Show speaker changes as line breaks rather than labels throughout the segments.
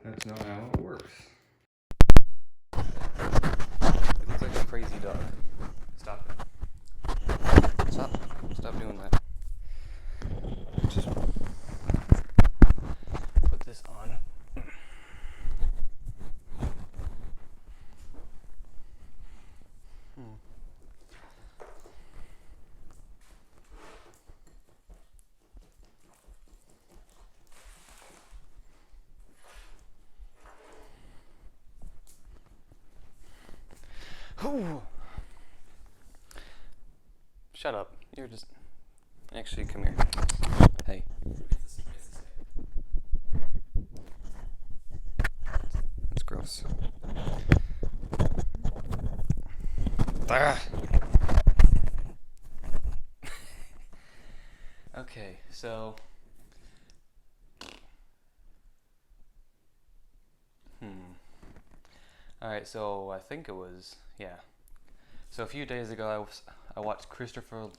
That's not how it works.
It looks like a crazy dog. Stop it. Stop doing that. Just put this on. Ooh. Shut up. You're just... Actually, come here. Hey. It's gross. Ah. Okay, so... Alright, so I think it was... Yeah. So a few days ago, I watched Christopher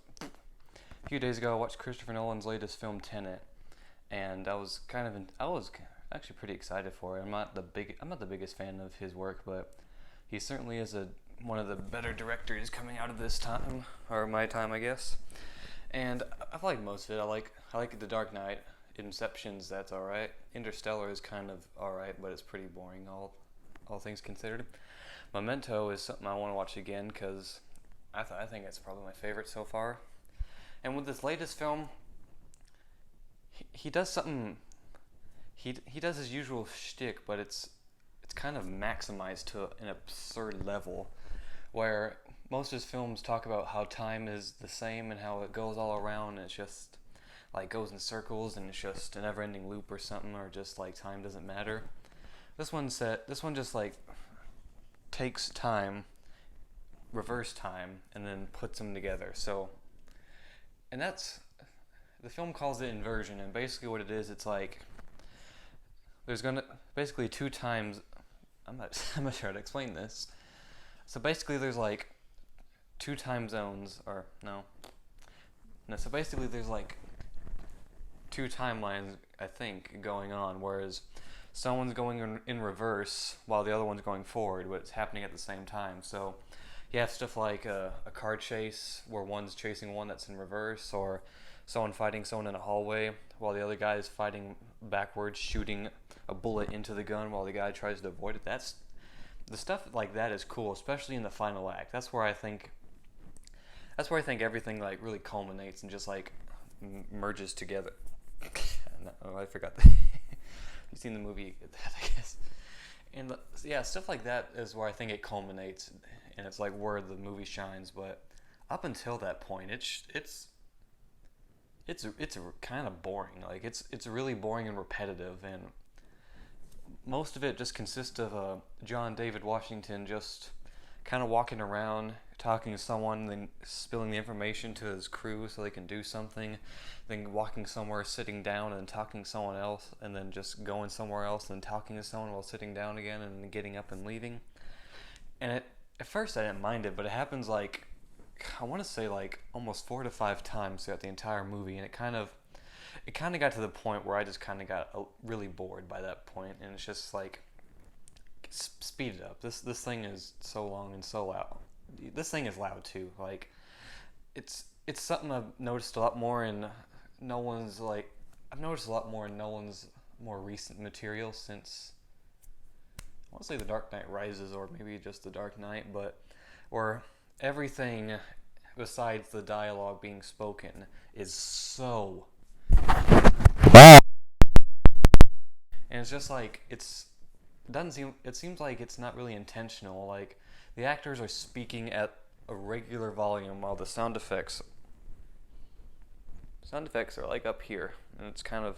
Nolan's latest film, Tenet, and I was actually pretty excited for it. I'm not the biggest fan of his work, but he certainly is one of the better directors coming out of this time, or my time, I guess. And I've liked most of it. I like The Dark Knight. Inception's that's all right. Interstellar is kind of all right, but it's pretty boring, all things considered. Memento is something I want to watch again because I think it's probably my favorite so far. And with this latest film, he does something. He does his usual shtick, but it's kind of maximized to an absurd level, where most of his films talk about how time is the same and how it goes all around, and it's just like goes in circles and it's just a never-ending loop or something, or just like time doesn't matter. This one just like takes time, reverse time, and then puts them together. So, and that's the film calls it inversion, and basically what it is, it's like there's gonna basically two times. I'm not sure how to explain this. So basically, there's like two time zones, or no. So basically, there's like two timelines, I think, going on, whereas someone's going in reverse while the other one's going forward, but it's happening at the same time. So you have stuff like a car chase where one's chasing one that's in reverse, or someone fighting someone in a hallway while the other guy is fighting backwards, shooting a bullet into the gun while the guy tries to avoid it. That's the stuff like that is cool, especially in the final act. That's where I think everything like really culminates and just like merges together. No, I forgot that. You've seen the movie, I guess. And yeah, stuff like that is where I think it culminates, and it's like where the movie shines. But up until that point, it's kind of boring. Like it's really boring and repetitive, and most of it just consists of John David Washington just kind of walking around, talking to someone, then spilling the information to his crew so they can do something, then walking somewhere, sitting down, and talking to someone else, and then just going somewhere else and talking to someone while sitting down again, and then getting up and leaving. And at first I didn't mind it, but it happens like, I want to say like almost 4 to 5 times throughout the entire movie, and it kind of got to the point where I just kind of got really bored by that point, and it's just like, speed it up. This thing is so long and so loud. This thing is loud too. Like, it's something I've noticed a lot more in Nolan's like I've noticed a lot more in Nolan's more recent material since, I want to say, The Dark Knight Rises, or maybe just The Dark Knight, but where everything besides the dialogue being spoken is so, and it's just like it seems like it's not really intentional. Like, the actors are speaking at a regular volume while the sound effects are like up here, and it's kind of,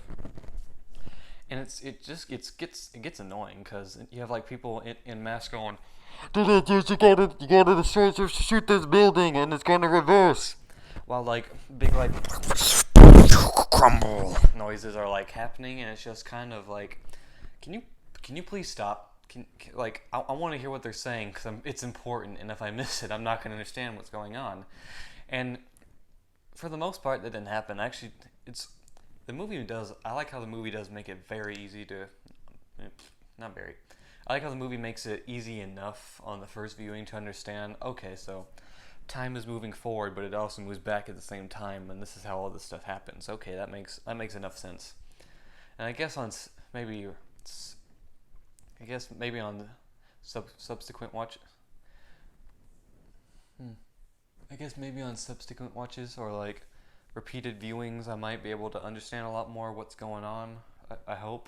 and it gets annoying because you have like people in masks going, you gotta shoot this building and it's gonna reverse, while like big like crumble noises are like happening, and it's just kind of like, can you please stop? Like, I want to hear what they're saying because it's important, and if I miss it, I'm not going to understand what's going on. And for the most part, that didn't happen. Actually, I like how the movie does make it very easy to not very. I like how the movie makes it easy enough on the first viewing to understand. Okay, so time is moving forward, but it also moves back at the same time, and this is how all this stuff happens. Okay, that makes enough sense. And I guess maybe I guess maybe on the subsequent watch. Hmm. I guess maybe on subsequent watches or like repeated viewings, I might be able to understand a lot more what's going on. I hope.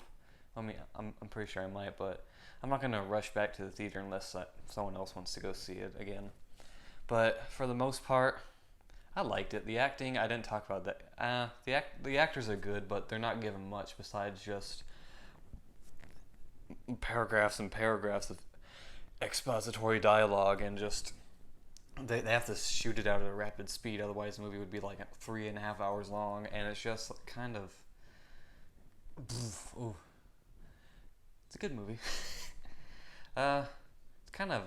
I mean, I'm pretty sure I might, but I'm not gonna rush back to the theater unless someone else wants to go see it again. But for the most part, I liked it. The acting, I didn't talk about that. The actors are good, but they're not given much besides just paragraphs and paragraphs of expository dialogue and just they have to shoot it out at a rapid speed, otherwise the movie would be like 3.5 hours long, and it's just kind of, ooh, it's a good movie. It's kind of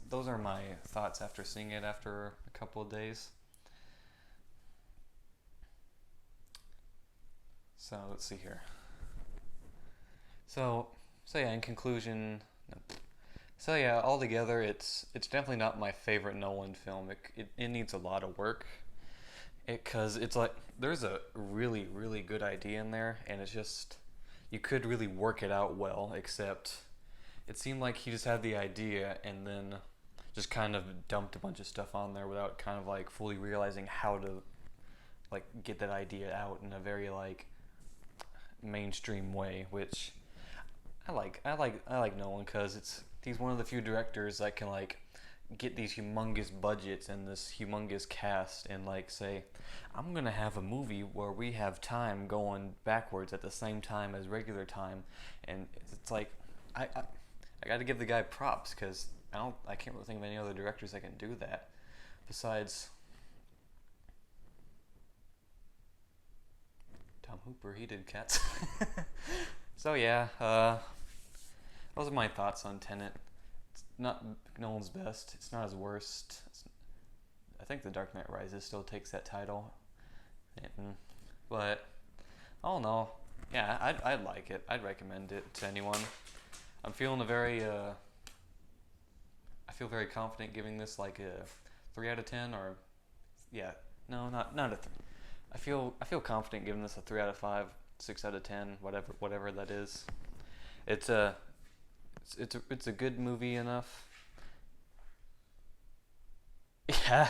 those are my thoughts after seeing it after a couple of days. So let's see here. So so yeah, in conclusion, so yeah, altogether, it's definitely not my favorite Nolan film. It needs a lot of work. Because it's like there's a really really good idea in there, and it's just you could really work it out well. Except it seemed like he just had the idea and then just kind of dumped a bunch of stuff on there without kind of like fully realizing how to like get that idea out in a very like mainstream way, which I like Nolan because he's one of the few directors that can like get these humongous budgets and this humongous cast and like say, I'm gonna have a movie where we have time going backwards at the same time as regular time, and it's like I got to give the guy props because I can't really think of any other directors that can do that besides Tom Hooper. He did Cats. So yeah, those are my thoughts on Tenet. It's not Nolan's best. It's not his worst. I think The Dark Knight Rises still takes that title. But all in all, yeah, I'd like it. I'd recommend it to anyone. I'm feeling I feel very confident giving this like a 3 out of 10 or yeah, no, not a 3. I feel confident giving this a 3 out of 5, 6 out of 10, whatever that is. It's a it's a good movie enough. Yeah.